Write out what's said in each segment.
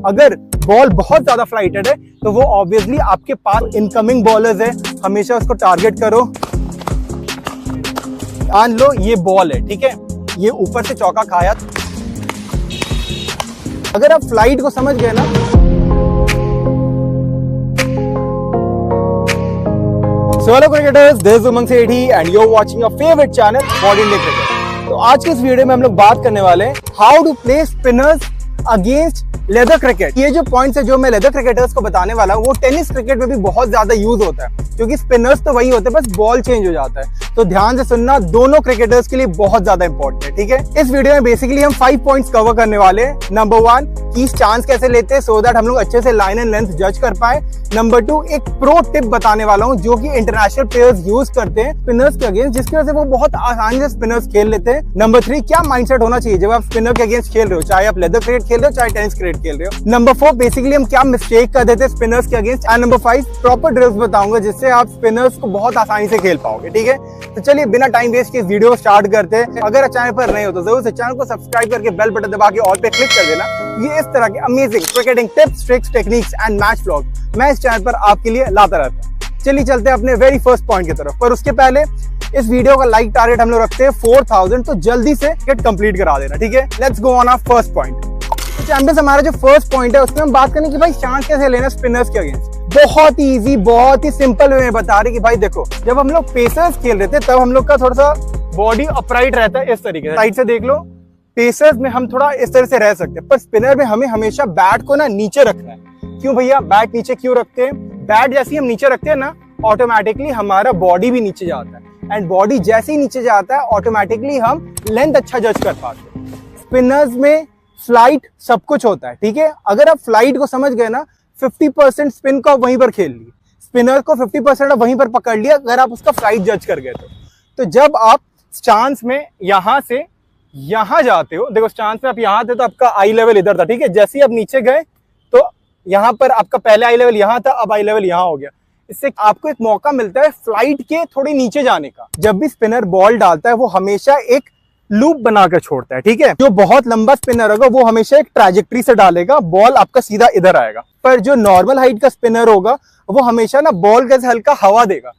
अगर बॉल बहुत ज्यादा फ्लाइटेड है तो वो ऑब्वियसली आपके पास इनकमिंग बॉलर्स है, हमेशा उसको टारगेट करो। मान लो ये बॉल है, ठीक है, ये ऊपर से चौका खाया। अगर आप फ्लाइट को समझ गए ना, So hello cricketers, this is Umang Sethi and you're watching your favorite channel, Modern Day Cricket। तो आज के इस वीडियो में हम लोग बात करने वाले हैं how to play spinners against leather cricket. ये जो पॉइंट्स है जो मैं लेदर क्रिकेटर्स को बताने वाला हूँ वो टेनिस क्रिकेट में भी बहुत ज्यादा यूज होता है, क्योंकि स्पिनर्स तो वही होते हैं, बस बॉल चेंज हो जाता है। तो ध्यान से सुनना, दोनों क्रिकेटर्स के लिए बहुत ज्यादा इंपॉर्टेंट है, ठीक है। इस वीडियो में बेसिकली हम 5 पॉइंट्स कवर करने वाले हैं। नंबर 1, की चांस कैसे लेते हैं सो दैट हम लोग अच्छे से लाइन एंड लेंथ जज कर पाए। नंबर 2, एक प्रो टिप बताने वाला हूँ जो कि इंटरनेशनल प्लेयर्स यूज करते हैं स्पिनर्स के अगेंस्ट, जिसकी वजह से वो बहुत आसानी से स्पिनर्स खेल लेते हैं। नंबर 3, क्या माइंडसेट होना चाहिए जब आप स्पिनर के अगेंस्ट खेल रहे हो, चाहे आप लेदर क्रिकेट खेल रहे हो चाहे टेनिस क्रिकेट खेल रहे हो। नंबर 4, बेसिकली हम क्या मिस्टेक कर देते हैं स्पिनर्स के against. And number 5, proper drills बताऊंगा जिससे आप स्पिनर्स को बहुत आसानी से खेल पाओगे, ठीक है। तो चलिए बिना टाइम वेस्ट के वीडियो को स्टार्ट करते हैं। अगर चैनल पर नए हो तो जरूर से चैनल को सब्सक्राइब करके बेल बटन दबा के ऑल पे क्लिक कर देना। ये इस तरह के amazing cricketing tips, tricks, techniques and match vlog मैं इस चैनल पर आपके लिए लाता रहता हूँ। चलिए चलते हैं अपने वेरी फर्स्ट पॉइंट की तरफ, पर उसके पहले इस वीडियो का लाइक टारगेट हम लोग रखते हैं 4000, तो जल्दी से गेट कंप्लीट करा देना, ठीक है। Let's go on our first point. Champions हमारा जो फर्स्ट पॉइंट है उसमें हम बात करें कि भाई चांस कैसे लेना स्पिनर्स के अगेंस्ट। बहुत ही इजी, बहुत ही सिंपल वे में बता रहे कि भाई देखो, जब हम लोग पेसर्स खेल रहे थे तब हम लोग का थोड़ा सा बॉडी अपराइट रहता है इस तरीके से, साइड से देख लो। पेसर्स में हम थोड़ा इस तरह से रह सकते हैं, पर स्पिनर में हमें हमेशा बैट को ना नीचे रखना है। क्यों भैया बैट नीचे क्यों रखते हैं? बैट जैसे ही हम नीचे रखते हैं ना, ऑटोमेटिकली हमारा बॉडी भी नीचे जाता है, एंड बॉडी जैसे ही नीचे जाता है ऑटोमेटिकली हम लेंथ अच्छा जज कर पाते हैं। स्पिनर्स में फ्लाइट सब कुछ होता है, ठीक है। अगर आप फ्लाइट को समझ गए ना, 50% स्पिन को वहीं पर खेल लिए, स्पिनर को 50% आप वहीं पर पकड़ लिया अगर आप उसका फ्लाइट जज कर गए तो जब आप स्टांस में यहां से यहां जाते हो, देखो स्टांस में आप यहां थे तो आपका आई लेवल इधर था, ठीक है। जैसे ही आप नीचे गए तो यहां पर आपका पहले आई लेवल यहां था, अब आई लेवल यहां हो गया। इससे आपको एक मौका मिलता है फ्लाइट के थोड़े नीचे जाने का। जब भी स्पिनर बॉल डालता है वो हमेशा एक लूप बनाकर छोड़ता है, ठीक है। जो बहुत लंबा स्पिनर होगा वो हमेशा एक ट्रैजेक्टरी से डालेगा, बॉल आपका सीधा इधर आएगा। पर जो नॉर्मल हाइट का स्पिनर होगा वो हमेशा ना बॉल के हल्का हवा देगा,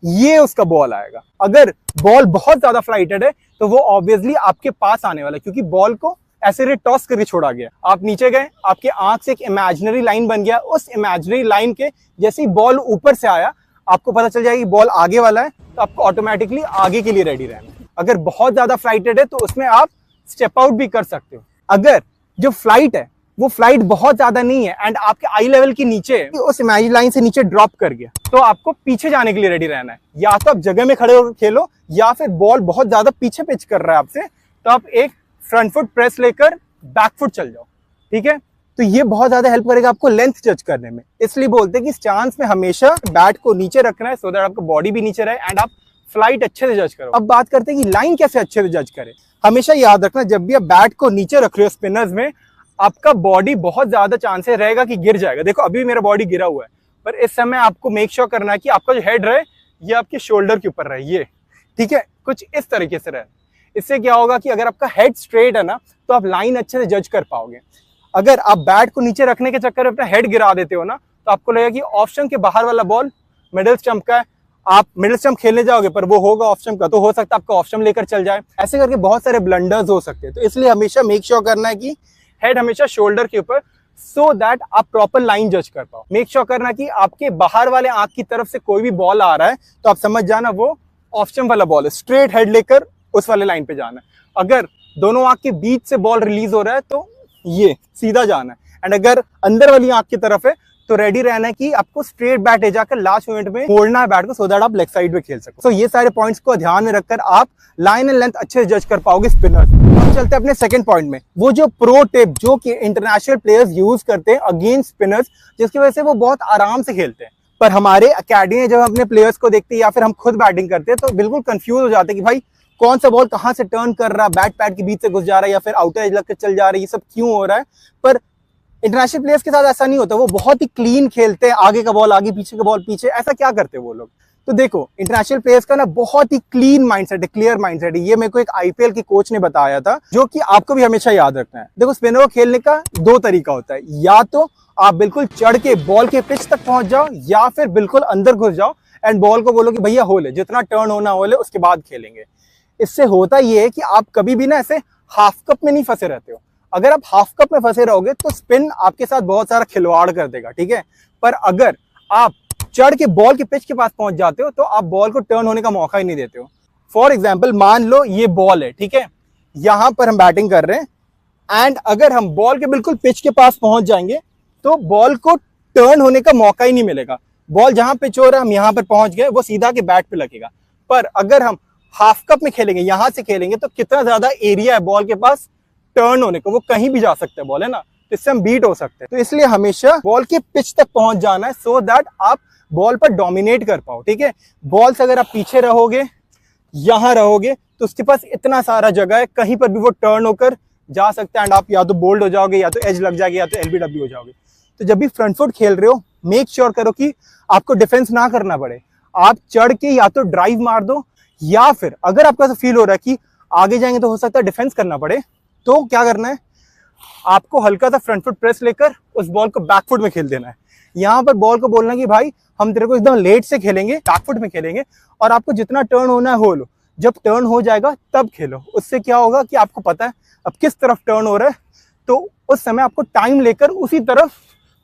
ये उसका बॉल आएगा। अगर बॉल बहुत ज्यादा फ्लाइटेड है तो वो ऑब्वियसली आपके पास आने वाला है, क्योंकि बॉल को ऐसे रे टॉस करके छोड़ा गया। आप नीचे गए, आपके आंख से एक इमेजिनरी लाइन बन गया, उस इमेजिनरी लाइन के जैसे ही बॉल ऊपर से आया आपको पता चल जाएगा कि बॉल आगे वाला है, तो आपको ऑटोमेटिकली आगे के लिए रेडी रहना है। अगर बहुत ज्यादा फ्लाइटेड है तो उसमें आप स्टेप आउट भी कर सकते हो। अगर जो फ्लाइट है वो फ्लाइट बहुत ज्यादा नहीं है एंड आपके आई लेवल के नीचे है, उस इमेजिनरी लाइन से नीचे ड्रॉप कर गया, तो आपको पीछे जाने के लिए रेडी रहना है। या तो आप जगह में खड़े होकर खेलो, या फिर बॉल बहुत ज्यादा पीछे पिच कर रहा है आपसे, तो आप एक फ्रंट फुट प्रेस लेकर बैक फुट चल जाओ, ठीक है। तो ये बहुत ज्यादा हेल्प करेगा आपको लेंथ जज करने में। इसलिए बोलते हैं कि चांस में हमेशा बैट को नीचे रखना है, सो दैट आपका बॉडी भी नीचे रहे एंड आप फ्लाइट अच्छे से जज करो। अब बात करते हैं कि लाइन कैसे अच्छे से जज करें। हमेशा याद रखना, जब भी आप बैट को नीचे रख रहे हो स्पिनर्स में, आपका बॉडी बहुत ज्यादा चांसेस रहेगा कि गिर जाएगा। देखो अभी मेरा बॉडी गिरा हुआ है, पर इस समय आपको मेक श्योर करना है कि आपका जो हेड रहे ये आपके शोल्डर के ऊपर रहे, ये ठीक है, कुछ इस तरीके से रहे। इससे क्या होगा कि अगर आपका हेड स्ट्रेट है ना तो आप लाइन अच्छे से जज कर पाओगे। अगर आप बैट को नीचे रखने के चक्कर में अपना हेड गिरा देते हो ना, तो आपको लगेगा कि ऑफ स्टंप के बाहर वाला बॉल मिडिल स्टंप का है, आप मिडिल स्टंप खेलने जाओगे पर वो होगा ऑफ स्टंप का, तो हो सकता है आपका ऑफ स्टंप लेकर चल जाए। ऐसे करके बहुत सारे ब्लंडर्स हो सकते हैं। तो इसलिए हमेशा मेक श्योर करना है कि हेड हमेशा शोल्डर के ऊपर, सो दैट आप प्रॉपर लाइन जज कर पाओ। मेक श्योर करना कि आपके बाहर वाले आंख की तरफ से कोई भी बॉल आ रहा है तो आप समझ जाना वो ऑफ स्टंप वाला बॉल है, स्ट्रेट हेड लेकर उस वाले लाइन पे जाना है। अगर दोनों आंख के बीच से बॉल रिलीज हो रहा है तो ये सीधा जाना है, एंड अगर अंदर वाली आंख की तरफ है तो रेडी रहना है कि आपको स्ट्रेट बैट ले जाकर लास्ट मोमेंट में मोड़ना है बैट को, सो दैट आप लेग साइड पे खेल सको। तो ये सारे पॉइंट्स को ध्यान में रखकर आप लाइन एंड लेंथ अच्छे से जज कर पाओगे स्पिनर। हम चलते हैं अपने सेकंड पॉइंट में, वो जो प्रो टिप जो कि इंटरनेशनल प्लेयर्स यूज करते हैं अगेंस्ट स्पिनर्स, जिसकी वजह से वो बहुत आराम से खेलते हैं। पर हमारे अकेडमी में जब हम अपने प्लेयर्स को देखते हैं या फिर हम खुद बैटिंग करते हैं तो बिल्कुल कंफ्यूज हो जाते हैं कि भाई कौन सा बॉल कहां से टर्न कर रहा है, बैट पैड के बीच से घुस जा रहा है या फिर आउटर एज लग के चल जा रहा है, ये सब क्यों हो रहा है। पर इंटरनेशनल प्लेयर्स के साथ ऐसा नहीं होता, वो बहुत ही क्लीन खेलते हैं, आगे का बॉल आगे, पीछे का बॉल पीछे। ऐसा क्या करते हैं वो लोग? तो देखो इंटरनेशनल प्लेयर्स का ना बहुत ही क्लीन माइंडसेट है, क्लियर माइंडसेट है। ये मेरे को एक आईपीएल के कोच ने बताया था, जो कि आपको भी हमेशा याद रखना है। देखो स्पिनर को खेलने का दो तरीका होता है, या तो आप बिल्कुल चढ़ के बॉल के पिच तक पहुंच जाओ, या फिर बिल्कुल अंदर घुस जाओ एंड बॉल को बोलो कि भैया हो ले, जितना टर्न होना हो ले, उसके बाद खेलेंगे। इससे होता ये है कि आप कभी भी ना ऐसे हाफ कप में नहीं फंसे रहते हो। अगर आप हाफ कप में फंसे रहोगे तो स्पिन आपके साथ बहुत सारा खिलवाड़ कर देगा, ठीक है। पर अगर आप चढ़ के बॉल के पिच के पास पहुंच जाते हो तो आप बॉल को टर्न होने का मौका ही नहीं देते हो। फॉर एग्जाम्पल मान लो ये बॉल है, ठीक है, यहां पर हम बैटिंग कर रहे हैं एंड अगर हम बॉल के बिल्कुल पिच के पास पहुंच जाएंगे तो बॉल को टर्न होने का मौका ही नहीं मिलेगा। बॉल जहां पिच हो रहा है हम यहां पर पहुंच गए, वो सीधा के बैट पे लगेगा। पर अगर हम हाफ कप में खेलेंगे, यहां से खेलेंगे, तो कितना ज्यादा एरिया है बॉल के पास टर्न होने को, वो कहीं भी जा सकता है बॉल, है ना। तो इससे हम बीट हो सकते हैं। तो इसलिए हमेशा बॉल के पिच तक पहुंच जाना है, सो दैट आप बॉल पर डोमिनेट कर पाओ, ठीक है। बॉल से अगर आप पीछे रहोगे, यहां रहोगे, तो उसके पास इतना सारा जगह है, कहीं पर भी वो टर्न होकर जा सकता है एंड आप या तो बोल्ड हो जाओगे, या तो एज लग जाएगी, या तो एलबीडब्ल्यू हो जाओगे। तो जब भी फ्रंट फुट खेल रहे हो, मेक श्योर करो कि आपको डिफेंस ना करना पड़े। आप चढ़ के या तो ड्राइव मार दो, या फिर अगर आपको ऐसा फील हो रहा है कि आगे जाएंगे तो हो सकता है डिफेंस करना पड़े, तो क्या करना है, आपको हल्का सा फ्रंट फुट प्रेस लेकर उस बॉल को बैक फुट में खेल देना है। यहां पर बॉल को बोलना कि भाई हम तेरे को एकदम लेट से खेलेंगे, बैक फुट में खेलेंगे, और आपको जितना टर्न होना है हो लो। जब टर्न हो जाएगा तब खेलो। उससे क्या होगा कि आपको पता है अब किस तरफ टर्न हो रहा है, तो उस समय आपको टाइम लेकर उसी तरफ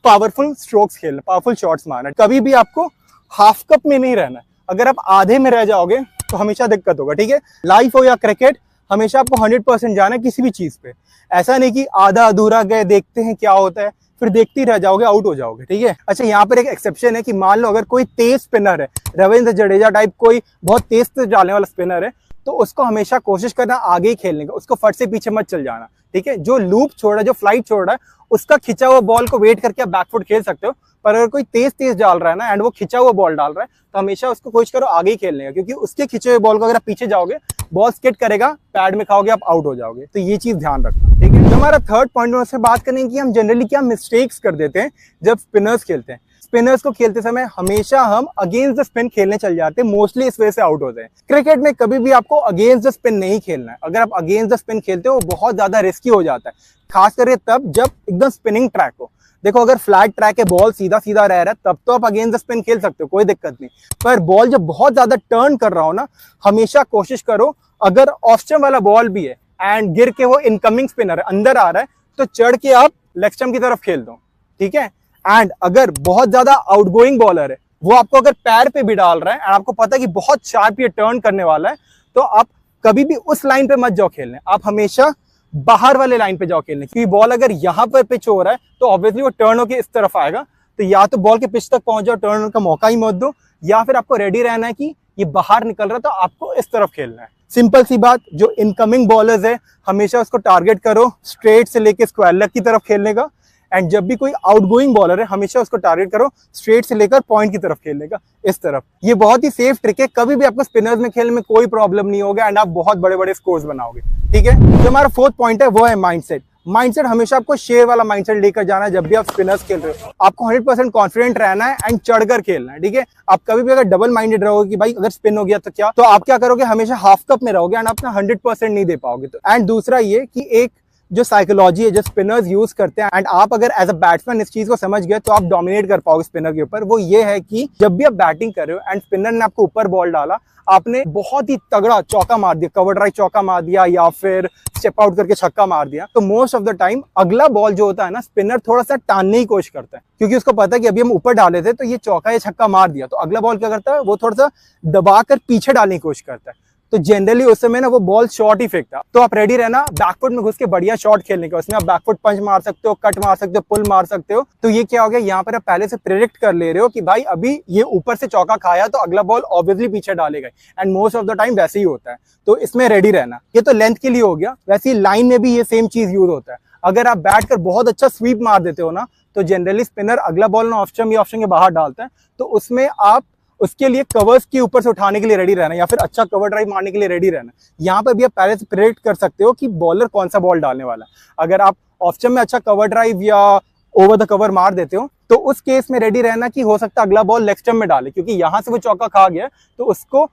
पावरफुल स्ट्रोक्स खेलना, पावरफुल शॉट्स मारना। कभी भी आपको हाफ कप में नहीं रहना। अगर आप आधे में रह जाओगे तो हमेशा दिक्कत होगा, ठीक है। लाइफ हो या क्रिकेट, हमेशा आपको 100% जाना है किसी भी चीज पे। ऐसा नहीं कि आधा अधूरा गए, देखते हैं क्या होता है, फिर देखते ही रह जाओगे, आउट हो जाओगे, ठीक है। अच्छा, यहाँ पर एक एक्सेप्शन है कि मान लो अगर कोई तेज स्पिनर है, रविंद्र जडेजा टाइप कोई बहुत तेज डालने वाला स्पिनर है, तो उसको हमेशा कोशिश करना आगे ही खेलने का, उसको फट से पीछे मत चल जाना, ठीक है। जो लूप छोड़ रहा है, जो फ्लाइट छोड़ रहा है, उसका खिंचा हुआ बॉल को वेट करके आप बैकफुट खेल सकते हो। पर अगर कोई तेज डाल रहा है ना एंड वो खिंचा हुआ बॉल डाल रहा है, तो हमेशा उसको कोशिश करो आगे ही खेलने का, क्योंकि उसके खिंचे हुए बॉल को अगर आप पीछे जाओगे, बॉल स्किड करेगा, पैड में खाओगे, आप आउट हो जाओगे। तो ये चीज ध्यान रखना, ठीक है। हमारा थर्ड पॉइंट में उससे बात करेंगे कि हम जनरली क्या मिस्टेक्स कर देते हैं जब स्पिनर्स खेलते हैं। स्पिनर्स को खेलते समय हमेशा हम अगेंस्ट द स्पिन खेलने चल जाते हैं, मोस्टली इस वजह से आउट होते हैं। क्रिकेट में कभी भी आपको अगेंस्ट द स्पिन नहीं खेलना है। अगर आप अगेंस्ट द स्पिन खेलते हो, बहुत ज्यादा रिस्की हो जाता है, खास करके तब जब एकदम स्पिनिंग ट्रैक हो। देखो अगर फ्लैट ट्रैक है, बॉल सीधा सीधा रह रहा है, तब तो आप अगेंस्ट द स्पिन खेल सकते हो, कोई दिक्कत नहीं। पर बॉल जब बहुत ज्यादा टर्न कर रहा हो ना, हमेशा कोशिश करो, अगर ऑफ स्टंप वाला बॉल भी है एंड गिर के वो इनकमिंग स्पिनर अंदर आ रहा है, तो चढ़ के आप लेग स्टंप की तरफ खेल दो, ठीक है। एंड अगर बहुत ज्यादा आउटगोइंग बॉलर है, वो आपको अगर पैर पे भी डाल रहा है एंड आपको पता है कि बहुत शार्प ये टर्न करने वाला है, तो आप कभी भी उस लाइन पे मत जाओ खेलने, आप हमेशा बाहर वाले लाइन पे जाओ खेलने। क्योंकि बॉल अगर यहाँ पर पिच हो रहा है तो ऑब्वियसली वो टर्न होकर इस तरफ आएगा, तो या तो बॉल के पिच तक पहुंच जाओ, टर्न का मौका ही मत दो, या फिर आपको रेडी रहना है कि ये बाहर निकल रहा है तो आपको इस तरफ खेलना है। सिंपल सी बात, जो इनकमिंग बॉलर्स है हमेशा उसको टारगेट करो स्ट्रेट से लेकर स्क्वायर लेग की तरफ खेलने का, एंड जब भी कोई आउटगोइंग बॉलर है हमेशा उसको टारगेट करो स्ट्रेट से लेकर पॉइंट की तरफ खेलने का, इस तरफ। ये बहुत ही सेफ ट्रिक है, कभी भी आपको स्पिनर्स में खेलने में कोई प्रॉब्लम नहीं होगा एंड आप बहुत बड़े बड़े स्कोर्स बनाओगे, ठीक है। जो हमारा फोर्थ पॉइंट है वो है माइंडसेट। माइंडसेट हमेशा आपको शेर वाला माइंडसेट लेकर जाना है। जब भी आप स्पिनर्स खेल रहे हो, आपको 100% कॉन्फिडेंट रहना है एंड चढ़कर खेलना है, ठीक है। आप कभी भी अगर डबल माइंडेड रहोगे कि भाई अगर स्पिन हो गया तो क्या, तो आप क्या करोगे, हमेशा हाफ कप में रहोगे एंड अपना 100% नहीं दे पाओगे। तो एंड दूसरा ये कि एक जो साइकोलॉजी है जो स्पिनर्स यूज करते हैं, एंड आप अगर एज अ बैट्समैन इस चीज को समझ गए तो आप डोमिनेट कर पाओगे स्पिनर के ऊपर। वो ये है कि जब भी आप बैटिंग कर रहे हो एंड स्पिनर ने आपको ऊपर बॉल डाला, आपने बहुत ही तगड़ा चौका मार दिया, कवर ड्राइव चौका मार दिया, या फिर स्टेप आउट करके छक्का मार दिया, तो मोस्ट ऑफ द टाइम अगला बॉल जो होता है ना, स्पिनर थोड़ा सा टानने की कोशिश करता है, क्योंकि उसको पता है कि अभी हम ऊपर डाले थे तो ये चौका या छक्का मार दिया, तो अगला बॉल क्या करता है, वो थोड़ा सा दबाकर पीछे डालने की कोशिश करता है। तो जनरली उस समय ना वो बॉल शॉर्ट ही फेंकता। तो आप रेडी रहना बैकफुट में घुस के बढ़िया शॉट खेलने का। उसमें आप बैकफुट पंच मार सकते हो, कट मार सकते हो, पुल मार सकते हो। तो ये क्या हो गया, यहाँ पर आप पहले से प्रेडिक्ट कर ले रहे हो कि भाई अभी ये ऊपर से चौका खाया तो अगला बॉल ऑब्वियसली पीछे डालेगा, and most of the time वैसे ही होता है। तो इसमें रेडी रहना। ये तो लेंथ के लिए हो गया, वैसे ही लाइन में भी ये सेम चीज यूज होता है। अगर आप बैठ कर बहुत अच्छा स्वीप मार देते हो ना, तो जनरली स्पिनर अगला बॉल ना ऑफ स्टंप या ऑफ स्टंप के बाहर डालता है, तो उसमें आप उसके लिए कवर्स के ऊपर से उठाने के लिए रेडी रहना, या फिर अच्छा कवर ड्राइव मारने के लिए रेडी रहना। यहाँ पर भी आप पहले से प्रेडिक्ट कर सकते हो कि बॉलर कौन सा बॉल डालने वाला है। अगर आप ऑफ स्टंप में अच्छा कवर ड्राइव या ओवर द कवर मार देते हो, तो उस केस में रेडी रहना कि हो सकता है अगला बॉल लेग स्टंप में डाले, क्योंकि यहां से वो चौका खा गया तो उसको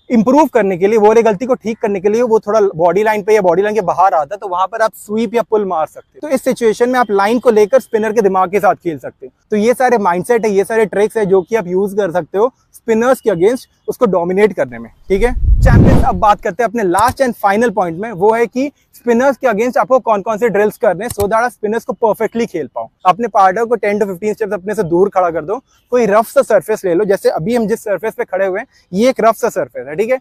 इंप्रूव करने के लिए, वो वाली गलती को ठीक करने के लिए वो थोड़ा बॉडी लाइन पे या बॉडी लाइन के बाहर आता है, तो वहां पर आप स्वीप या पुल मार सकते हो। तो इस सिचुएशन में आप लाइन को लेकर स्पिनर के दिमाग के साथ खेल सकते हो। तो ये सारे माइंडसेट है, ये सारे ट्रिक्स है जो कि आप यूज कर सकते हो स्पिनर्स के अगेंस्ट उसको डोमिनेट करने में। ठीक है चैंपियंस, अब बात करते हैं अपने लास्ट एंड फाइनल पॉइंट में, वो है कि स्पिनर्स के अगेंस्ट आपको कौन कौन से ड्रिल्स करने हैं सो दैट आप स्पिनर्स को परफेक्टली खेल पाओ। अपने पार्टनर को 10 to 15 स्टेप्स अपने से दूर खड़ा कर दो, कोई रफ सा सरफेस ले लो, जैसे अभी हम जिस सरफेस पे खड़े हुए हैं ये एक रफ सा सरफेस है। ठीक है,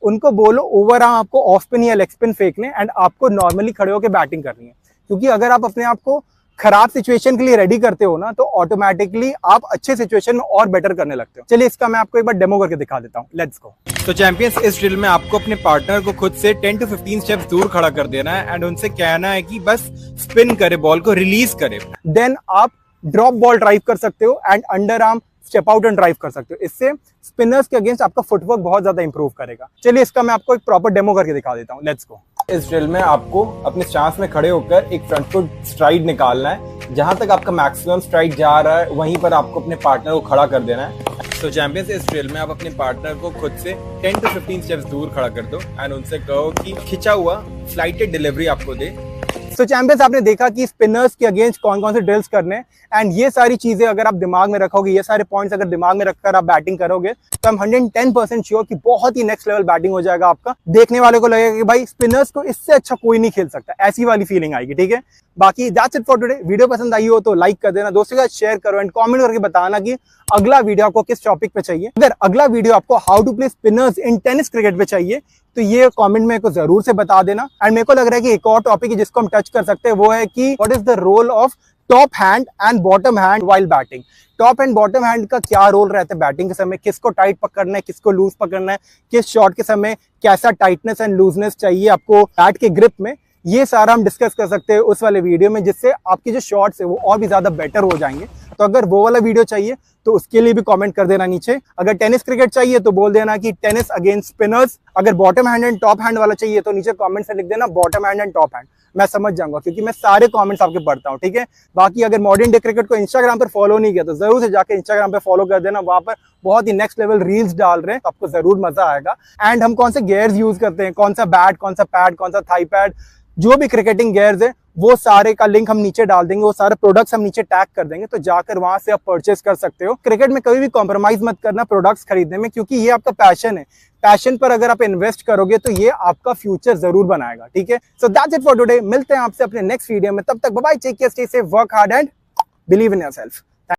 उनको बोलो ओवर आर्म आपको ऑफ स्पिन या लेग स्पिन फेंकने एंड आपको नॉर्मली खड़े होकर बैटिंग करनी है, क्योंकि अगर आप अपने आप को खराब सिचुएशन के लिए रेडी करते हो ना तो ऑटोमेटिकली आप अच्छे सिचुएशन में और बेटर करने लगते हो। चलिए इसका मैं आपको एक बार डेमो करके दिखा देता हूँ, लेट्स गो। तो चैंपियंस, इस ड्रिल में आपको अपने पार्टनर को खुद से 10 to 15 स्टेप्स दूर खड़ा कर देना है एंड उनसे कहना है कि बस स्पिन करे, बॉल को रिलीज करे। देन आप ड्रॉप बॉल ड्राइव कर सकते हो and under arm step out and drive कर सकते हो। इससे स्पिनर्स के अगेंस्ट आपका फुटवर्क बहुत ज्यादा इंप्रूव करेगा। चलिए इसका मैं आपको एक प्रॉपर डेमो करके दिखा देता हूँ, लेट्स गो। इस ड्रिल में आपको अपने स्टांस में खड़े होकर एक फ्रंट फुट स्ट्राइड निकालना है, जहां तक आपका मैक्सिमम स्ट्राइड जा रहा है वहीं पर आपको अपने पार्टनर को खड़ा कर देना है। तो चैंपियंस, इस ड्रिल में आप अपने पार्टनर को खुद से 10 to 15 स्टेप्स दूर खड़ा कर दो एंड उनसे कहो कि खिंचा हुआ फ्लाइटेड डिलीवरी आपको दे। तो चैंपियंस, आपने देखा कि स्पिनर्स के अगेंस्ट कौन कौन से ड्रिल्स करने हैं एंड ये सारी चीजें अगर आप दिमाग में रखोगे, ये सारे पॉइंट्स अगर दिमाग में रखकर आप बैटिंग करोगे तो हम 110% श्योर कि बहुत ही नेक्स्ट लेवल बैटिंग हो जाएगा आपका। देखने वाले को लगेगा कि भाई स्पिनर्स को इससे अच्छा कोई नहीं खेल सकता, ऐसी वाली फीलिंग आएगी। ठीक है, बाकी that's it for today. Video पसंद आई हो तो लाइक कर देना, दोस्तों के साथ शेयर करो एंड कमेंट करके बताना कि अगला वीडियो आपको किस टॉपिक पे चाहिए। अगर अगला वीडियो आपको how to play spinners in tennis cricket पे चाहिए तो ये कमेंट में को जरूर से बता देना। एंड मेरे को लग रहा है कि एक और टॉपिक है जिसको हम टच कर सकते हैं, वो है कि what is the role of top hand and bottom hand while batting. Top and bottom hand का क्या रोल रहता है बैटिंग के समय, किसको टाइट पकड़ना है, किसको लूज पकड़ना है, किस शॉट के समय कैसा टाइटनेस एंड लूजनेस चाहिए आपको बैट के ग्रिप में, ये सारा हम डिस्कस कर सकते हैं उस वाले वीडियो में, जिससे आपके जो शॉट्स है वो और भी ज्यादा बेटर हो जाएंगे। तो अगर वो वाला वीडियो चाहिए तो उसके लिए भी कमेंट कर देना नीचे। अगर टेनिस क्रिकेट चाहिए तो बोल देना कि टेनिस अगेंस्ट स्पिनर्स। अगर bottom hand and top hand वाला चाहिए तो नीचे कमेंट से लिख देना bottom hand and top hand, मैं समझ जाऊंगा क्योंकि मैं सारे कमेंट्स आपके पढ़ता हूँ। ठीक है, बाकी अगर मॉडर्न डे क्रिकेट को इंस्टाग्राम पर फॉलो नहीं किया तो जरूर से जाकर इंस्टाग्राम पे फॉलो कर देना, वहां पर बहुत ही नेक्स्ट लेवल रील्स डाल रहे हैं, आपको जरूर मजा आएगा। एंड हम कौन से गेयर्स यूज करते हैं, कौन सा बैट, कौन सा पैड, कौन सा थाई पैड, जो भी क्रिकेटिंग गेयर्स है वो सारे का लिंक हम नीचे डाल देंगे, वो सारे प्रोडक्ट्स हम नीचे टैग कर देंगे, तो जाकर वहां से आप परचेस कर सकते हो। क्रिकेट में कभी भी कॉम्प्रोमाइज मत करना प्रोडक्ट्स खरीदने में, क्योंकि ये आपका पैशन है। पैशन पर अगर आप इन्वेस्ट करोगे तो ये आपका फ्यूचर जरूर बनाएगा। ठीक है, so that's it for today. मिलते हैं आपसे अपने नेक्स्ट वीडियो में, तब तक bye bye, take care, stay safe, work hard and believe in yourself.